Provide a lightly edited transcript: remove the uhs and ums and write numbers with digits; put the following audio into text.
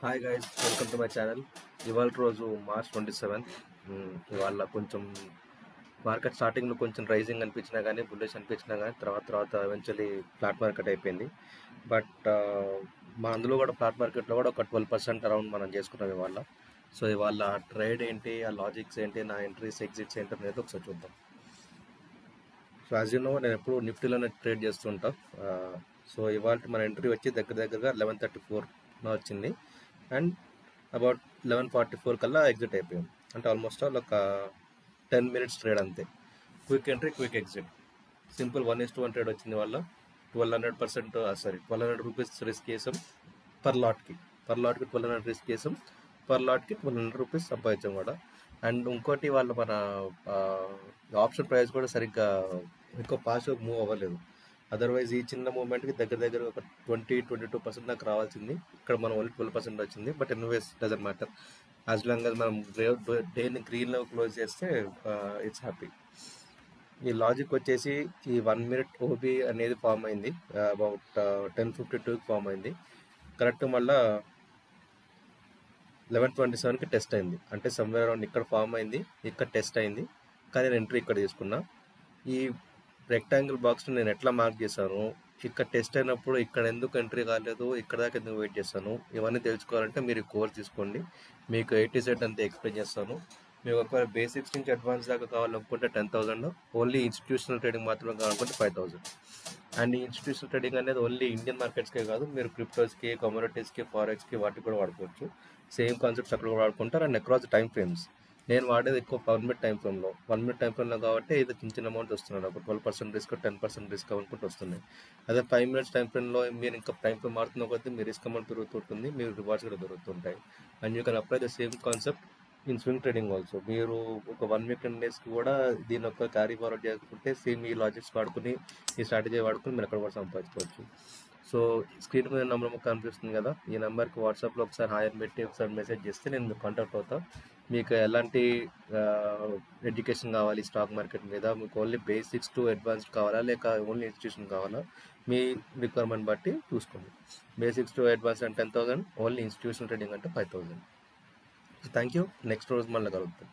Hi guys, welcome to my channel. ఇవాళ రోజు March 27. ఇవాళ కొంచెం మార్కెట్ స్టార్టింగ్లో కొంచెం రైజింగ్ అనిపించినా కానీ, బుల్లిష్ అనిపించినా కానీ తర్వాత తర్వాత ఎవెన్చువల్లీ ఫ్లాట్ మార్కెట్ అయిపోయింది. బట్ మా అందులో కూడా ఫ్లాట్ మార్కెట్లో కూడా ఒక 12% అరౌండ్ మనం చేసుకున్నాం ఇవాళ. సో ఇవాళ ట్రేడ్ ఏంటి, ఆ లాజిక్స్ ఏంటి, నా ఎంట్రీస్ ఎగ్జిట్స్ ఏంటి అనేది ఒకసారి చూద్దాం. సో యాజ్ యూ నో, నేను ఎప్పుడు నిఫ్టీలోనే ట్రేడ్ చేస్తుంటా. సో ఇవాళ మన ఎంట్రీ వచ్చి దగ్గరగా 11:34 వచ్చింది. అండ్ అబౌట్ 11:44 కల్లా ఎగ్జిట్ అయిపోయాం. అంటే ఆల్మోస్ట్ ఆల్ ఒక 10 minutes ట్రేడ్ అంతే. Quick entry, quick exit, simple 1:1 trade వచ్చింది వాళ్ళ. 1200 రూపీస్ రిస్క్ చేసాం పర్ లాట్కి 1200 రిస్క్ చేసాం. పర్ లాట్కి 1200 రూపీస్ సంపాదించాం కూడా. అండ్ ఇంకోటి వాళ్ళ మన ఆప్షన్ ప్రైస్ కూడా సరిగ్గా ఎక్కువ ఫాస్ట్గా మూవ్ అవ్వలేదు. అదర్వైజ్ ఈ చిన్న మూమెంట్కి దగ్గర ఒక 22% దాకా రావాల్సింది. ఇక్కడ మనం ఓన్లీ 12% వచ్చింది. But anyways doesn't matter, as long as మనం డేని గ్రీన్లో క్లోజ్ చేస్తే ఇట్స్ హ్యాపీ. ఈ లాజిక్ వచ్చేసి ఈ 1 minute ఓబీ అనేది ఫామ్ అయింది అబౌట్ 10:52కి ఫామ్ అయింది. కరెక్ట్ మళ్ళీ 11:27కి టెస్ట్ అయింది. అంటే సమ్వేర్ అరౌండ్ ఇక్కడ ఫామ్ అయింది, ఇక్కడ టెస్ట్ అయింది. కానీ నేను ఎంట్రీ ఇక్కడ తీసుకున్నా. ఈ రెక్టాంగిల్ బాక్స్ని నేను ఎట్లా మార్క్ చేశాను, ఇక్కడ టెస్ట్ అయినప్పుడు ఇక్కడ ఎందుకు ఎంట్రీ కాలేదు, ఇక్కడ దాకా ఎందుకు వెయిట్ చేస్తాను, ఇవన్నీ తెలుసుకోవాలంటే మీరు కోర్స్ తీసుకోండి. మీకు A to Z అంతా ఎక్స్ప్లెయిన్ చేస్తాను. మీకు ఒకవేళ బేసిక్స్ నుంచి అడ్వాన్స్ దాకా కావాలనుకుంటే 10,000, ఓన్లీ ఇన్స్టిట్యూషనల్ ట్రేడింగ్ మాత్రమే కావాలనుకుంటే 5,000. అండ్ ఈ ఇన్స్టిట్యూషనల్ ట్రేడింగ్ అనేది ఓన్లీ ఇండియన్ మార్కెట్స్కే కాదు, మీరు క్రిప్టోస్కి, కమోడిటీస్కి, ఫారెక్స్కి వాటికి కూడా వాడుకోవచ్చు. సేమ్ కాన్సెప్ట్స్ అక్కడ కూడా వాడుకుంటారు. అండ్ అక్రాస్ టైం ఫ్రేమ్స్ నేను వాడేది ఎక్కువ 1 minute టైం ఫ్రేమ్లో. 1 minute టైం ఫ్రేమ్లో కాబట్టి ఇది చిన్న అమౌంట్ వస్తున్నాడు. ఒక 12% రిస్క్, 10% రిస్క్ అనుకుంటూ వస్తున్నాయి. అదే 5 minutes టైం ఫ్రేమ్లో మీరు ఇంకా టైం ఫ్రేమ్ మారుతున్న కొద్దీ మీ రిస్క్ అమౌంట్ పెరుగుతుంటుంది, మీరు రివార్డ్స్ కూడా దొరుకుతుంటాయి. And you can apply the same concept in swing trading also. మీరు ఒక 1 week 10 daysకి కూడా దీని ఒక క్యారీ ఫార్వర్డ్ చేసుకుంటే సేమ్ ఈ లాజిక్స్ వాడుకుని, ఈ స్ట్రాటజీ వాడుకుని మీరు అక్కడ కూడా సంపాదించుకోవచ్చు. సో స్క్రీన్ మీద నెంబర్ కనిపిస్తుంది కదా, ఈ నెంబర్కి వాట్సాప్లో ఒకసారి హాయ్ అని పెట్టి ఒకసారి మెసేజ్ చేస్తే నేను మీకు కాంటాక్ట్ అవుతాను. మీకు ఎలాంటి ఎడ్యుకేషన్ కావాలి స్టాక్ మార్కెట్ మీద, మీకు ఓన్లీ బేసిక్స్ టు అడ్వాన్స్డ్ కావాలా, లేక ఓన్లీ ఇన్స్టిట్యూషన్ కావాలా, మీ రిక్వైర్మెంట్ బట్టి చూసుకోండి. బేసిక్స్ టు అడ్వాన్స్ అంటే 10,000, ఓన్లీ ఇన్స్టిట్యూషనల్ ట్రేడింగ్ అంటే 5,000. Thank you. నెక్స్ట్ రోజు మళ్ళీ కలుగుతాం.